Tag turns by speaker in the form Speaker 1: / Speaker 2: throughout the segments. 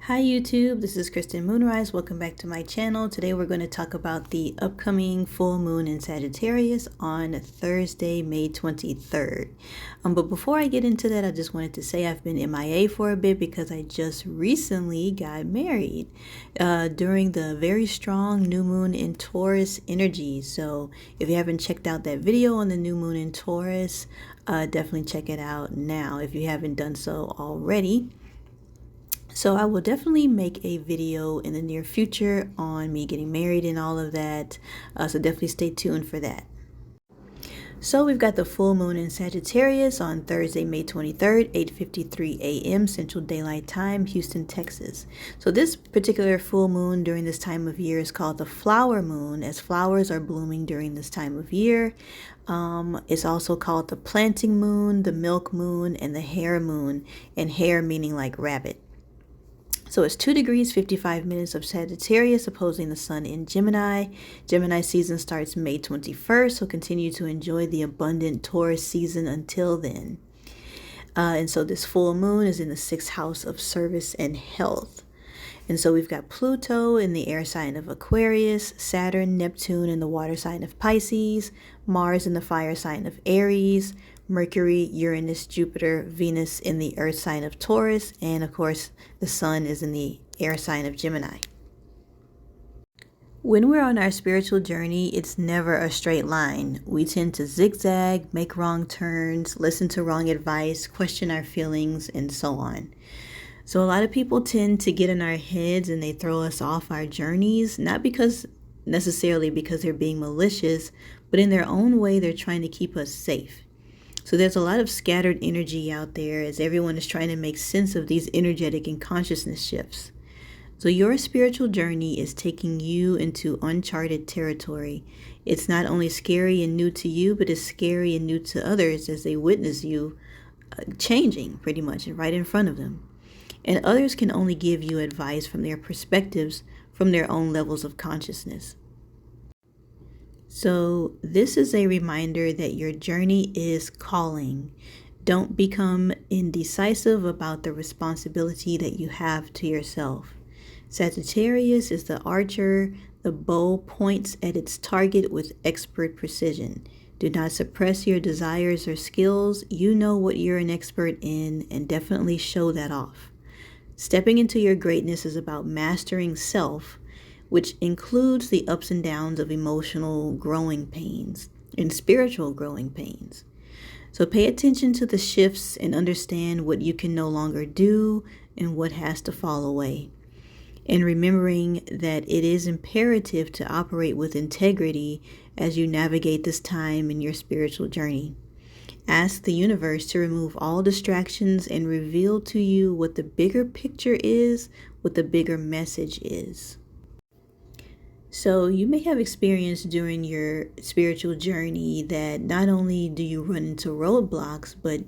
Speaker 1: Hi YouTube, this is Kristen Moonrise. Welcome back to my channel. Today we're going to talk about the upcoming full moon in Sagittarius on Thursday, May 23rd. But before I get into that, I just wanted to say I've been MIA for a bit because I just recently got married during the very strong new moon in Taurus energy. So if you haven't checked out that video on the new moon in Taurus, definitely check it out now if you haven't done so already. So I will definitely make a video in the near future on me getting married and all of that. So definitely stay tuned for that. So we've got the full moon in Sagittarius on Thursday, May 23rd, 8:53 a.m. Central Daylight Time, Houston, Texas. So this particular full moon during this time of year is called the flower moon, as flowers are blooming during this time of year. It's also called the planting moon, the milk moon, and the hare moon, and hare meaning like rabbit. So it's 2 degrees 55 minutes of Sagittarius opposing the sun in Gemini. Gemini season starts May 21st, so continue to enjoy the abundant Taurus season until then. And so this full moon is in the 6th house of service and health. And so we've got Pluto in the air sign of Aquarius, Saturn, Neptune in the water sign of Pisces, Mars in the fire sign of Aries, Mercury, Uranus, Jupiter, Venus in the earth sign of Taurus, and of course the sun is in the air sign of Gemini. When we're on our spiritual journey, it's never a straight line. We tend to zigzag, make wrong turns, listen to wrong advice, question our feelings, and so on. So a lot of people tend to get in our heads and they throw us off our journeys, not necessarily because they're being malicious, but in their own way, they're trying to keep us safe. So there's a lot of scattered energy out there as everyone is trying to make sense of these energetic and consciousness shifts. So your spiritual journey is taking you into uncharted territory. It's not only scary and new to you, but it's scary and new to others as they witness you changing pretty much right in front of them. And others can only give you advice from their perspectives, from their own levels of consciousness. So this is a reminder that your journey is calling. Don't become indecisive about the responsibility that you have to yourself. Sagittarius is the archer. The bow points at its target with expert precision. Do not suppress your desires or skills. You know what you're an expert in, and definitely show that off. Stepping into your greatness is about mastering self, which includes the ups and downs of emotional growing pains and spiritual growing pains. So pay attention to the shifts and understand what you can no longer do and what has to fall away. And remembering that it is imperative to operate with integrity as you navigate this time in your spiritual journey. Ask the universe to remove all distractions and reveal to you what the bigger picture is, what the bigger message is. So you may have experienced during your spiritual journey that not only do you run into roadblocks, but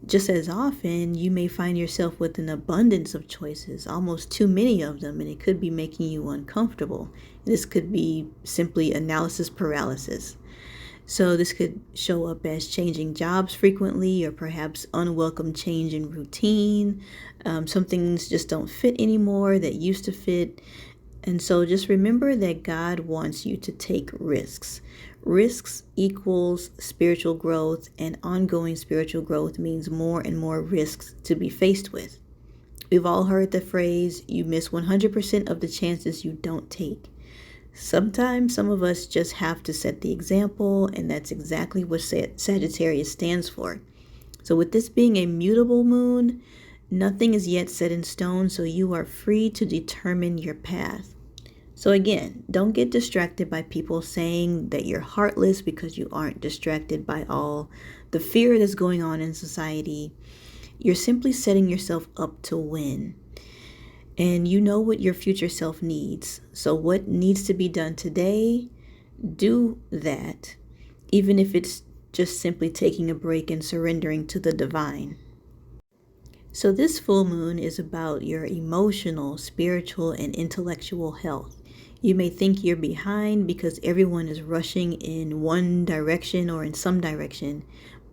Speaker 1: just as often you may find yourself with an abundance of choices, almost too many of them, and it could be making you uncomfortable. This could be simply analysis paralysis. So this could show up as changing jobs frequently, or perhaps unwelcome change in routine. Some things just don't fit anymore that used to fit. And so just remember that God wants you to take risks. Risks equals spiritual growth, and ongoing spiritual growth means more and more risks to be faced with. We've all heard the phrase, you miss 100% of the chances you don't take. Sometimes some of us just have to set the example, and that's exactly what Sagittarius stands for. So with this being a mutable moon, nothing is yet set in stone, so you are free to determine your path. So again, don't get distracted by people saying that you're heartless because you aren't distracted by all the fear that's going on in society. You're simply setting yourself up to win. And you know what your future self needs. So what needs to be done today, do that, even if it's just simply taking a break and surrendering to the divine. So this full moon is about your emotional, spiritual, and intellectual health. You may think you're behind because everyone is rushing in one direction or in some direction,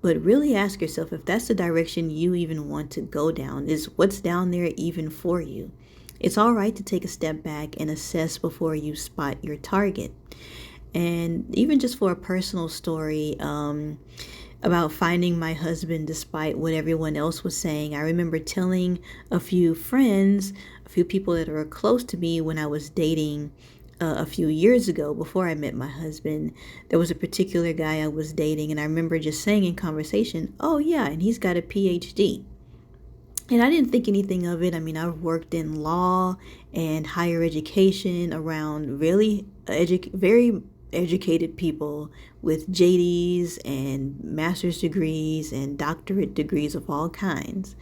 Speaker 1: but really ask yourself if that's the direction you even want to go down. Is what's down there even for you? It's all right to take a step back and assess before you spot your target. And even just for a personal story, about finding my husband despite what everyone else was saying, I remember telling a few friends, a few people that were close to me when I was dating a few years ago before I met my husband. There was a particular guy I was dating, and I remember just saying in conversation, "Oh yeah, and he's got a PhD." And I didn't think anything of it. I mean, I've worked in law and higher education around really very educated people with JDs and master's degrees and doctorate degrees of all kinds.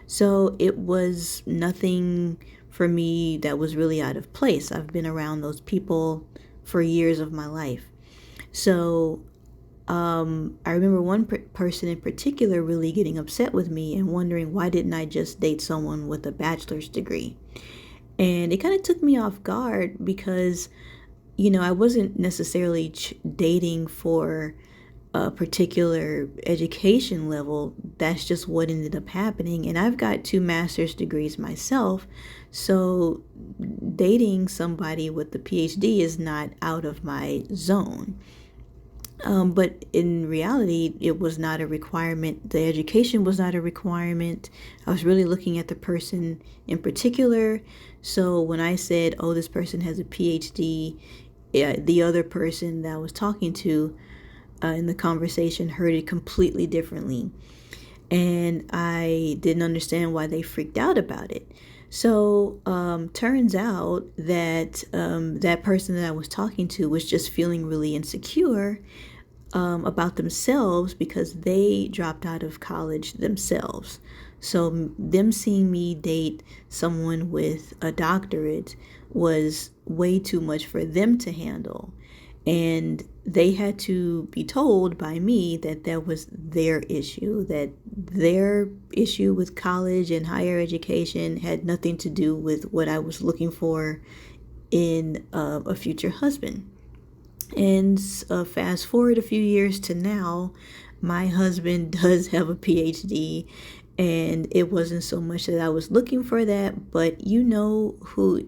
Speaker 1: So it was nothing for me that was really out of place. I've been around those people for years of my life. So I remember one person in particular really getting upset with me and wondering why didn't I just date someone with a bachelor's degree? And it kind of took me off guard because, I wasn't necessarily dating for a particular education level. That's just what ended up happening. And I've got 2 master's degrees myself. So dating somebody with a PhD is not out of my zone. But in reality, it was not a requirement. The education was not a requirement. I was really looking at the person in particular. So when I said, oh, this person has a PhD, the other person that I was talking to in the conversation heard it completely differently. And I didn't understand why they freaked out about it. So turns out that that person that I was talking to was just feeling really insecure about themselves because they dropped out of college themselves. So them seeing me date someone with a doctorate was way too much for them to handle. And they had to be told by me that that was their issue, that their issue with college and higher education had nothing to do with what I was looking for in a future husband. And fast forward a few years to now, my husband does have a PhD, and it wasn't so much that I was looking for that, but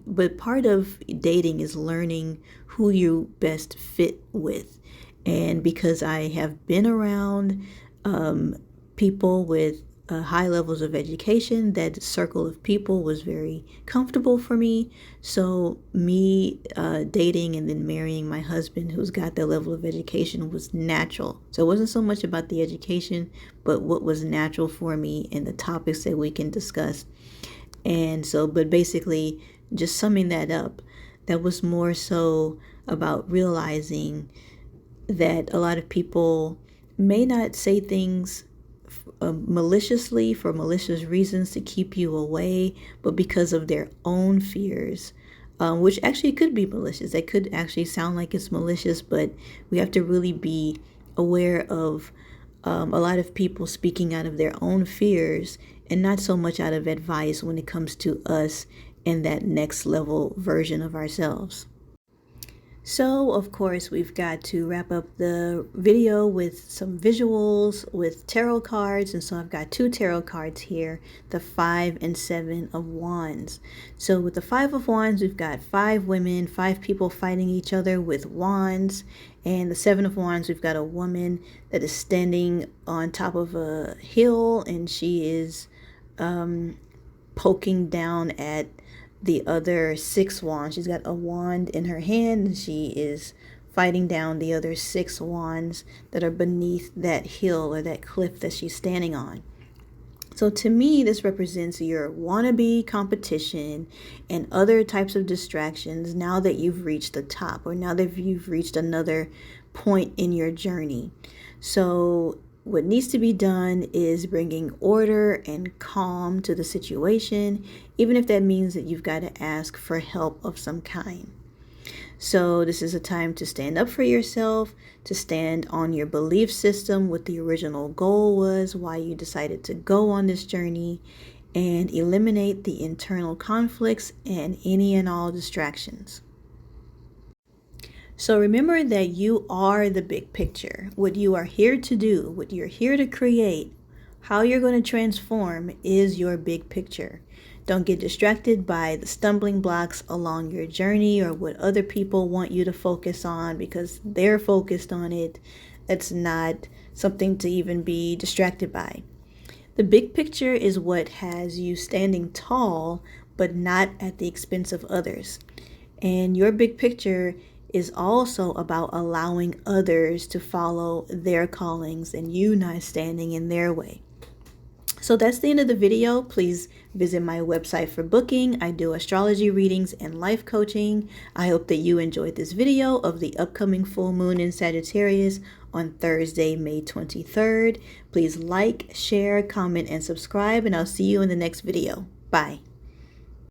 Speaker 1: but part of dating is learning who you best fit with. And because I have been around people with high levels of education, that circle of people was very comfortable for me. So me dating and then marrying my husband who's got that level of education was natural. So it wasn't so much about the education, but what was natural for me and the topics that we can discuss. And so, but basically, just summing that up, that was more so about realizing that a lot of people may not say things maliciously for malicious reasons to keep you away, but because of their own fears, which actually could be malicious. They could actually sound like it's malicious, but we have to really be aware of a lot of people speaking out of their own fears and not so much out of advice when it comes to us and that next level version of ourselves. So, of course, we've got to wrap up the video with some visuals with tarot cards. And so I've got 2 tarot cards here, the 5 and 7 of Wands. So with the 5 of Wands, we've got 5 women, 5 people fighting each other with wands. And the 7 of Wands, we've got a woman that is standing on top of a hill, and she is poking down at the other 6 wands. She's got a wand in her hand, and she is fighting down the other 6 wands that are beneath that hill or that cliff that she's standing on. So to me, this represents your wannabe competition and other types of distractions now that you've reached the top, or now that you've reached another point in your journey. So what needs to be done is bringing order and calm to the situation, even if that means that you've got to ask for help of some kind. So this is a time to stand up for yourself, to stand on your belief system, what the original goal was, why you decided to go on this journey, and eliminate the internal conflicts and any and all distractions. So remember that you are the big picture. What you are here to do, what you're here to create, how you're going to transform is your big picture. Don't get distracted by the stumbling blocks along your journey or what other people want you to focus on because they're focused on it. It's not something to even be distracted by. The big picture is what has you standing tall, but not at the expense of others. And your big picture is also about allowing others to follow their callings and you not standing in their way. So that's the end of the video. Please visit my website for booking. I do astrology readings and life coaching. I hope that you enjoyed this video of the upcoming full moon in Sagittarius on Thursday, May 23rd. Please like, share, comment, and subscribe, and I'll see you in the next video. Bye.